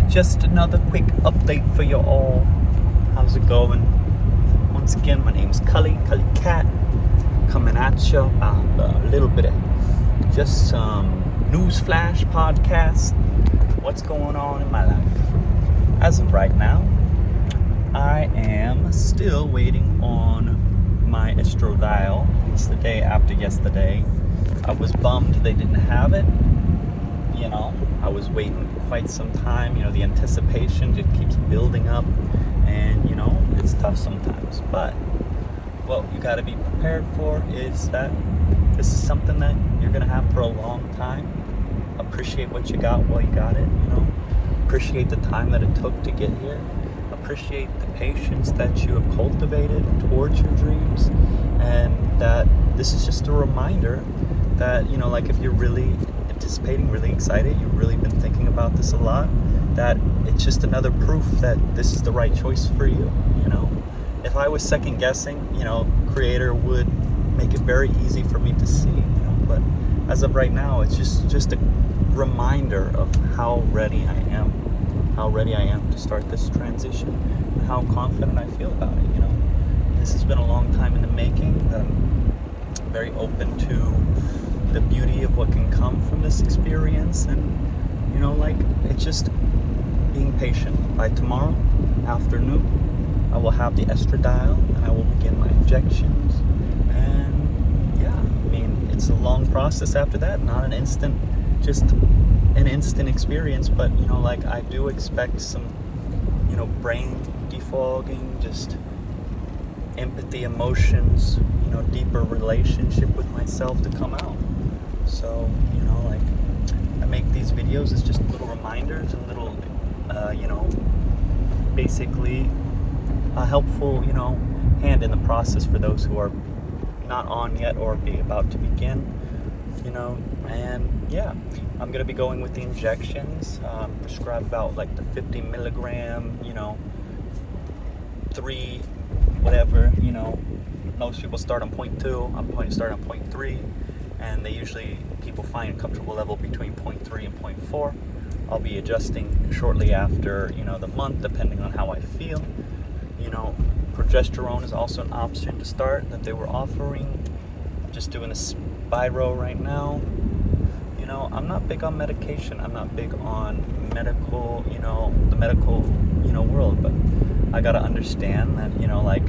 Just another quick update for you all. How's it going? Once again, my name's Cully Cat, coming at you about a little bit of just some news flash podcast. What's going on in my life? As of right now, I am still waiting on my estradiol. It's the day after yesterday. I was bummed they didn't have it. You know, I was waiting quite some time. You know, the anticipation just keeps building up, and you know, it's tough sometimes. But what you got to be prepared for is that this is something that you're gonna have for a long time. Appreciate what you got while you got it. You know, appreciate the time that it took to get here. Appreciate the patience that you have cultivated towards your dreams, and that this is just a reminder that, you know, like if you're really anticipating, really excited, you've really been thinking about this a lot, that it's just another proof that this is the right choice for you. You know, if I was second guessing, you know, Creator would make it very easy for me to see, you know, but as of right now, it's just a reminder of how ready I am to start this transition, and how confident I feel about it. You know, this has been a long time in the making. I'm very open to the beauty of what can come from this experience, and you know, like, it's just being patient. By tomorrow afternoon, I will have the estradiol and I will begin my injections. And yeah, I mean, it's a long process after that, not an instant, just an instant experience. But you know, like, I do expect some, you know, brain defogging, just empathy, emotions, you know, deeper relationship with myself to come out. So, you know, like, I make these videos as just little reminders and little, you know, basically a helpful, you know, hand in the process for those who are not on yet or be about to begin, you know. And yeah, I'm going to be going with the injections, prescribed about like the 50 milligram, you know, 3, whatever, you know. Most people start on 0.2, I'm going to start on 0.3, and people find a comfortable level between 0.3 and 0.4. I'll be adjusting shortly after, you know, the month, depending on how I feel. You know, progesterone is also an option to start that they were offering. I'm just doing a Spiro right now. You know, I'm not big on medication. I'm not big on medical, you know, the medical, you know, world, but I gotta understand that, you know, like,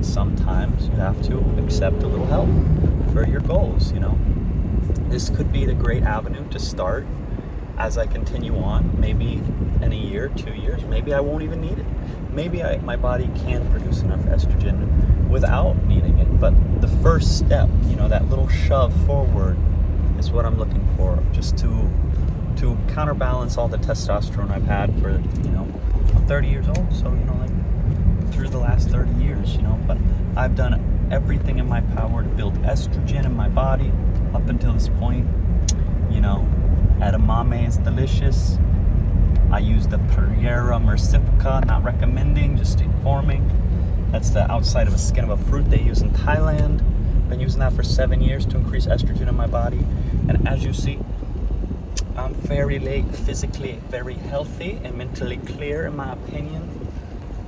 sometimes you have to accept a little help for your goals. You know, this could be the great avenue to start as I continue on. Maybe in a year, 2 years, maybe I won't even need it. Maybe my body can produce enough estrogen without needing it. But the first step, you know, that little shove forward is what I'm looking for, just to counterbalance all the testosterone I've had for, you know, I'm 30 years old, so, you know, like, through the last 30 years, you know, but I've done everything in my power to build estrogen in my body up until this point. You know, edamame is delicious. I use the Pereira Mercifica, not recommending, just informing. That's the outside of a skin of a fruit they use in Thailand. Been using that for 7 years to increase estrogen in my body. And as you see, I'm physically very healthy and mentally clear, in my opinion.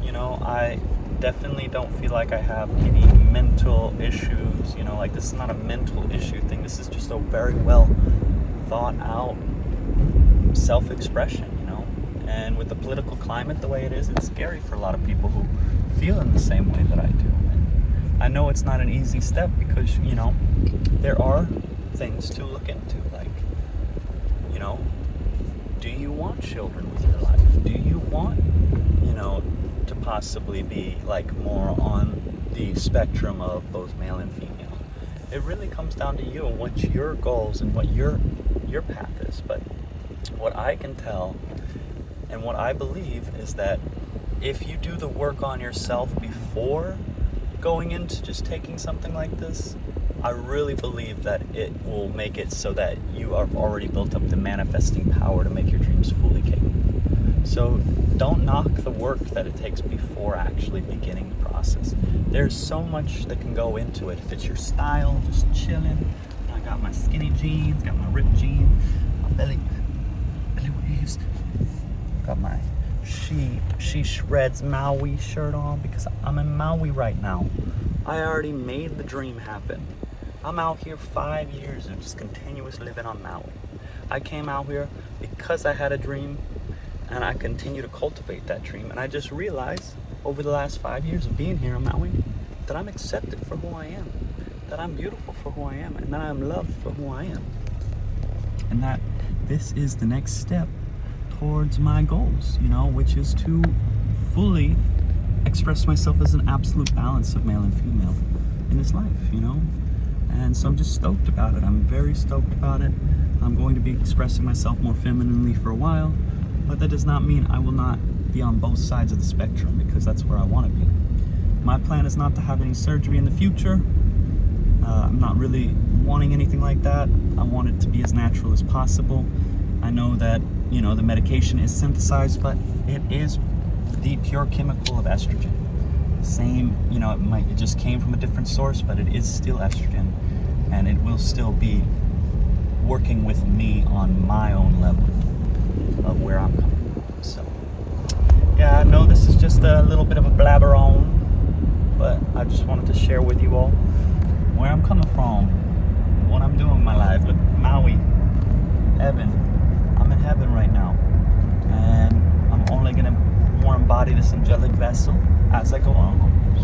You know, I definitely don't feel like I have any mental issues. You know, like, this is not a mental issue thing. This is just a very well thought out self-expression, you know. And with the political climate the way it is, it's scary for a lot of people who feel in the same way that I do. And I know it's not an easy step because, you know, there are things to look into, like, you know, do you want children with your life? Do you want, you know, to possibly be like more on the spectrum of both male and female? It really comes down to you and what your goals and what your path is. But what I can tell and what I believe is that if you do the work on yourself before going into just taking something like this, I really believe that it will make it so that you have already built up the manifesting power to make your dreams fully capable. So don't knock the work that it takes before actually beginning the process. There's so much that can go into it. If it's your style, just chilling. I got my skinny jeans, got my ripped jeans, my belly waves. Got my she shreds Maui shirt on because I'm in Maui right now. I already made the dream happen. I'm out here 5 years and just continuous living on Maui. I came out here because I had a dream, and I continue to cultivate that dream. And I just realized over the last 5 years of being here on Maui that I'm accepted for who I am, that I'm beautiful for who I am, and that I'm loved for who I am. And that this is the next step towards my goals, which is to fully express myself as an absolute balance of male and female in this life, And so I'm just stoked about it. I'm very stoked about it. I'm going to be expressing myself more femininely for a while, but that does not mean I will not be on both sides of the spectrum, because that's where I want to be. My plan is not to have any surgery in the future. I'm not really wanting anything like that. I want it to be as natural as possible. I know that, the medication is synthesized, but it is the pure chemical of estrogen. Same, it just came from a different source, but it is still estrogen, and it will still be working with me on my own level of where I'm coming from. So, yeah, I know this is just a little bit of a blabber on, but I just wanted to share with you all where I'm coming from, what I'm doing in my life. Look, Maui, heaven. I'm in heaven right now, and I'm only going to more embody this angelic vessel as I go on.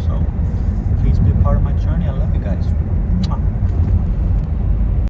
So please be a part of my journey. I love you guys. Mwah.